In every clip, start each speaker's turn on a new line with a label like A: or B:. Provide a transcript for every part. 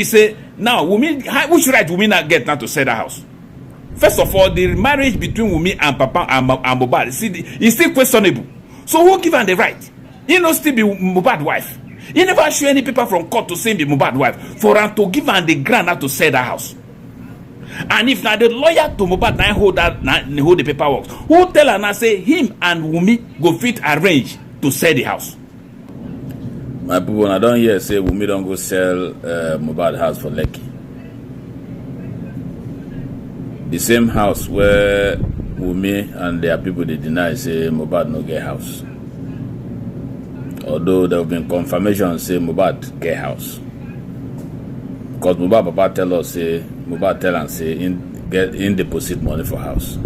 A: He say, now Wunmi, which right Wunmi not get now to sell the house? First of all, the marriage between Wunmi and Papa and Mohbad, is still questionable. So who give her the right? He no still be Mohbad wife. He never show any paper from court to say be Mohbad wife for her to give her the grant now to sell the house. And if now the lawyer to Mohbad now hold the paperwork, who tell her now say him and Wunmi go fit arrange to sell the house?
B: My people, I don't hear say Wunmi don't go sell Mohbad house for Lekki. The same house where Wunmi and their people they deny say Mohbad no get house. Although there have been confirmation say Mohbad get house. Because Mohbad Papa tell us say Mohbad tell and say in deposit money for house.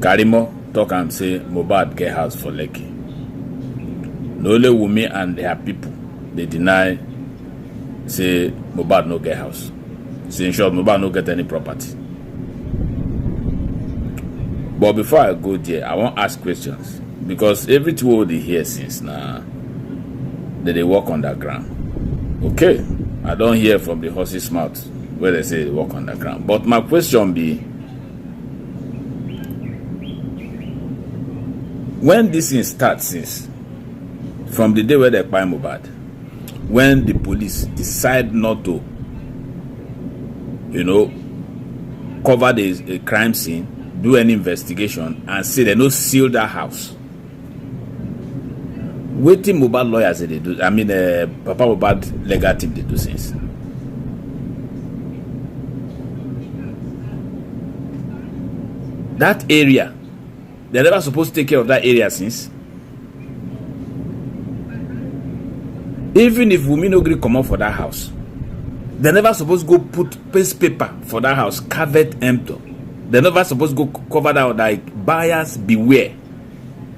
B: Karimo talk and say Mohbad get house for Lekki. No only Wunmi and their people they deny say Mohbad no get house. Say in short Mohbad no get any property. But before I go there, I want to ask questions because everything what they hear since now that they walk underground. Okay, I don't hear from the horse's mouth where they say they walk underground. But my question be, when this thing starts since from the day where they buy Mohbad, when the police decide not to, cover the crime scene, do any investigation and say they no seal that house. Waiting Mohbad lawyers they do. I mean, Papa Mohbad legal team they do since. That area, they're never supposed to take care of that area since. Even if Wunmi no agree come out for that house, they're never supposed to go put paste paper for that house, carve it empty. They're never supposed to go cover that like buyers beware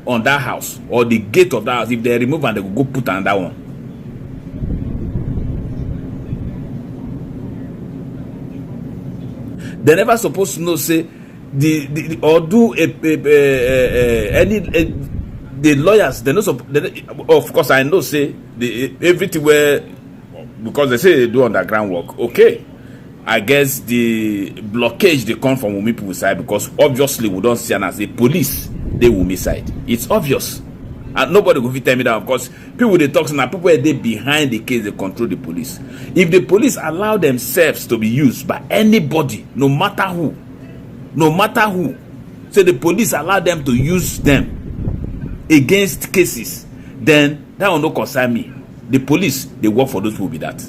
B: on that house or the gate of that house. If they remove and they go put on that one. They're never supposed to know say the or do the lawyers. They know of course I know say everything where because they say they do underground work. Okay. I guess the blockage they come from Wunmi people's side because obviously we don't see them as the police they Wunmi side. It's obvious. And nobody will tell me that. Of course, people they talk now, people they behind the case, they control the police. If the police allow themselves to be used by anybody, no matter who, say the police allow them to use them against cases, then that will not concern me. The police, they work for those who will be that.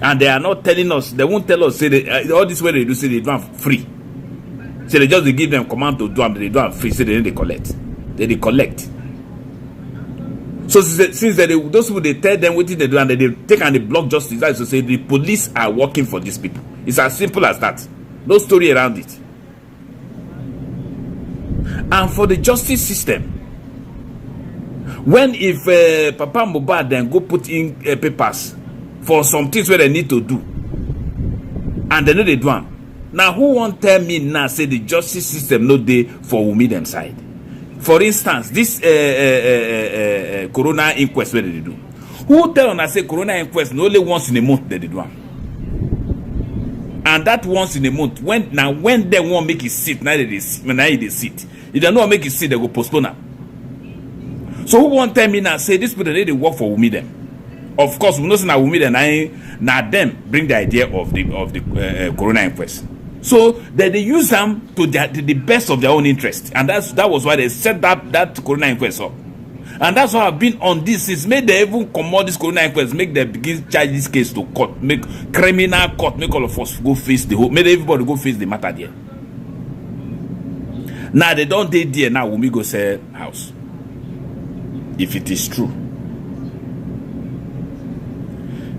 B: And they are not telling us, they won't tell us, say all this way they do, say they do them free. So they just give them command to do them, they do them free, so they collect. They collect. So since those people, they tell them what they do and they take and they block justice, that is to say the police are working for these people. It's as simple as that. No story around it. And for the justice system, when if Papa Mohbad then go put in papers for some things where they need to do and they know they do them. Now who won't tell me now say the justice system no day for Wunmi them side? For instance, this corona inquest where they do. Who tell on I say corona inquest no only once in a month they do them? And that once in a month when they won't make it sit, now they sit. If they don't make it sit, they go postpone them. So who won't tell me now say this people they work for Wunmi them? Of course, we know that Wunmi and now them bring the idea of the corona inquest. So they use them to the best of their own interest, and that was why they set that corona inquest up. And that's why I've been on this since made they even come out this corona inquest, make them begin charge this case to court, make criminal court, make all of us go face the whole, make everybody go face the matter there. Now they don't date there. Now Wunmi go sell house. If it is true.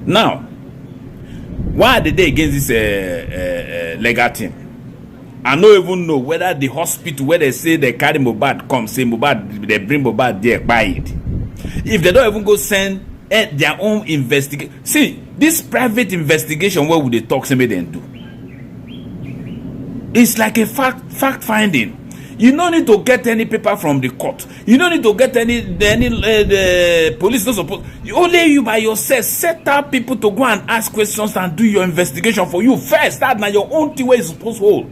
B: Now, why are they against this legal team? I don't even know whether the hospital where they say they carry Mohbad come, say Mohbad, they bring Mohbad there, buy it. If they don't even go send their own investigation. See, this private investigation, what would they talk, say they do? It's like a fact finding. You don't need to get any paper from the court. You don't need to get the police not supposed. Only you by yourself set up people to go and ask questions and do your investigation for you first. That's not your own thing where you supposed to hold.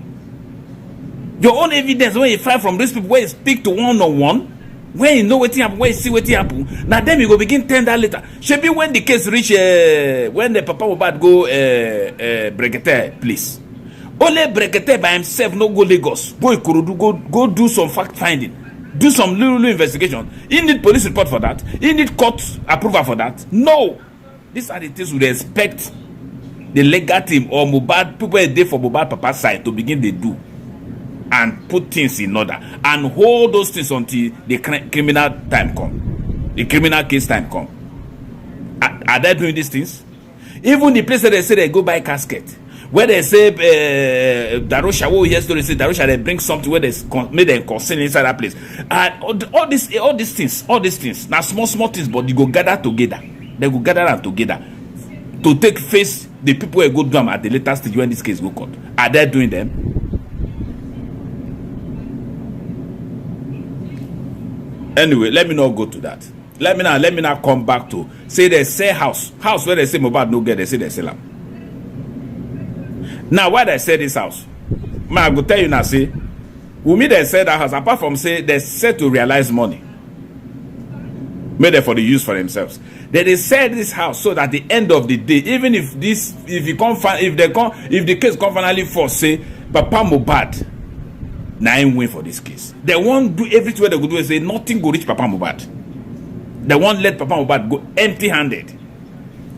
B: Your own evidence when you find from these people where you speak to one-on-one, when you know what happen, when you see what happen. Now then you go begin tender later. Should be when the case reach when the Papa Mohbad go Brekete, please. Only Brekete by himself no go Lagos. Go Ikorodu, go do some fact finding. Do some little investigation. He need police report for that. He need court approval for that. No. These are the things we expect the legal team or Mohbad, people a day for Mohbad Papa's side to begin they do. And put things in order. And hold those things until the criminal time come. The criminal case time come. Are they doing these things? Even the place that they say they go buy casket. Where they say Darosha, yesterday say Darosha they bring something where they made them concern inside that place. And all these things, now small things, but they go gather together. They go gather them together to take face the people who go do them at the later stage when this case go court. Are they doing them? Anyway, let me not go to that. Let me not come back to say they say house where they say Mohbad no get, they say they sell them. Now, why they say this house? I go tell you now, say, Wunmi they said that house, apart from say they said to realize money, made it for the use for themselves. They said this house so that at the end of the day, even if the case come finally for say Papa Mohbad, now I win for this case. They won't do everything they go do and say nothing go reach Papa Mohbad. They won't let Papa Mohbad go empty-handed.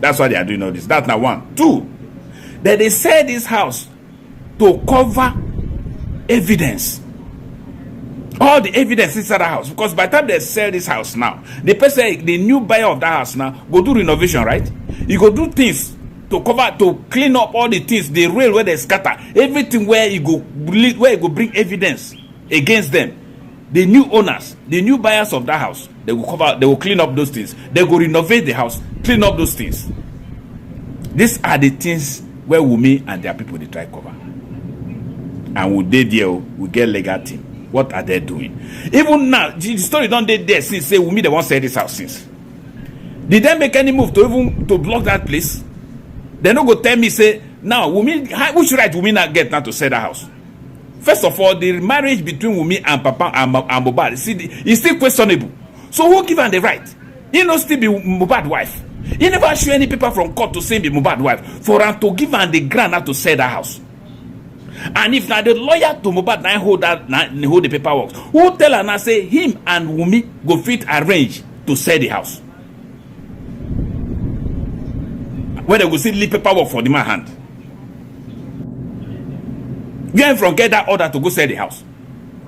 B: That's why they are doing all this. That's not one. Two. That they sell this house to cover evidence. All the evidence inside the house. Because by the time they sell this house now, the person, the new buyer of that house now, go do renovation, right? You go do things to cover, to clean up all the things, the rail where they scatter, everything where you go bring evidence against them. The new owners, the new buyers of that house, they will clean up those things. They will renovate the house, clean up those things. These are the things where Wunmi and their people they try cover. And we did there, we get legal team. What are they doing? Even now, the story don't dey there since say Wunmi they won't sell this house since. Did they make any move to block that place? They no go tell me say now Wunmi, which right Wunmi not get now to sell that house? First of all, the marriage between Wunmi and Papa and Mohbad is still questionable. So who give her the right? He no still be Mohbad's wife. He never show any paper from court to say be Mohbad's wife for him to give her the grant not to sell that house. And if now the lawyer to Mohbad now hold the paperwork, who tell her now say him and Wunmi go fit arrange to sell the house? When they go see leave paperwork for the man hand. Where from get that order to go sell the house?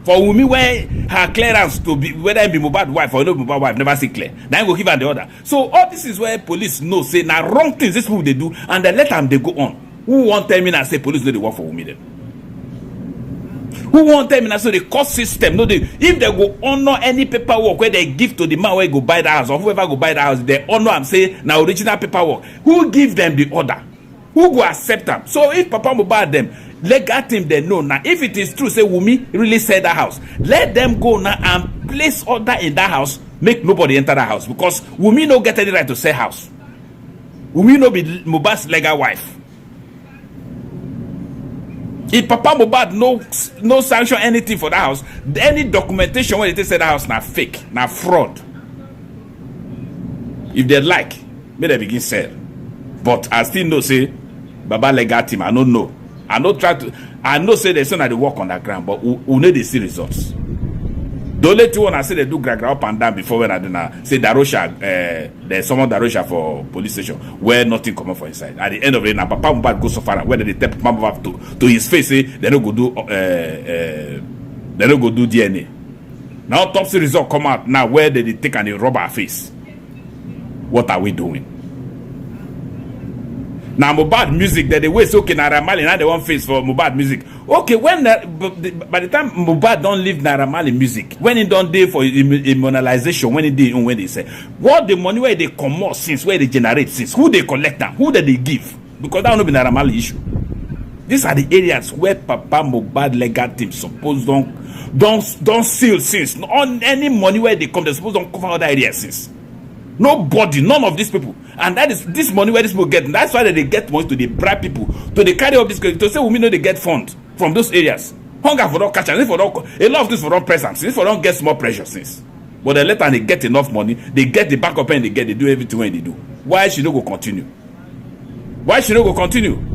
B: For Wunmi, where her clearance to be whether it be Mohbad's wife or not Mohbad's wife never see clear. Now go give her the order. So all this is where police know say now wrong things this people they do and they let them they go on. Who won't tell me now say police know they work for Wunmi then? Who won't tell me now say the court system no they if they go honor any paperwork where they give to the man where go buy the house or whoever go buy the house they honor and say now original paperwork. Who give them the order? Who go accept them? So if Papa Mohbad them legal team they know now if it is true say Wunmi really sell that house, let them go now and place order in that house, make nobody enter that house because Wunmi no get any right to sell house. Wunmi no be Mohbad's legal wife. If Papa Mohbad no sanction anything for that house, any documentation when they say that house now fake, now fraud. If they like, may they begin sell. But I still know say Baba legal team, I don't know. I know say there's not the work on the ground, but we need to see results. The only thing when I say they do gra up and down before when I do now, say Darosha, there's someone Darosha for police station where nothing come up for inside. At the end of the day, now Papa Mohbad goes so far whether they tell Papa Mohbad to his face, say they don't go do DNA. Now autopsy result come out now where they take and they rub our face. What are we doing? Now Mohbad music that they way so okay Naira Marley now they want face for Mohbad music. Okay, when by the time Mohbad don't leave Naira Marley music, when he don't dey for immunization, when he dey when they say what the money where they come out since where they generate since who they collect them, who that they give because that will not be Naira Marley issue.
A: These are the areas where Papa Mohbad legal team suppose don't seal since. On any money where they come, they suppose don't cover other areas since. Nobody, none of these people. And that is this money where these people get. That's why they get money to they bribe people, to they carry up this, to say we know they get funds from those areas. Hunger for don't catch, and if for don't, a lot of this for don't present, if for don't get small pressure since. But they let and they get enough money, they get the backup and they do everything when they do. Why should they go continue? Why should they go continue?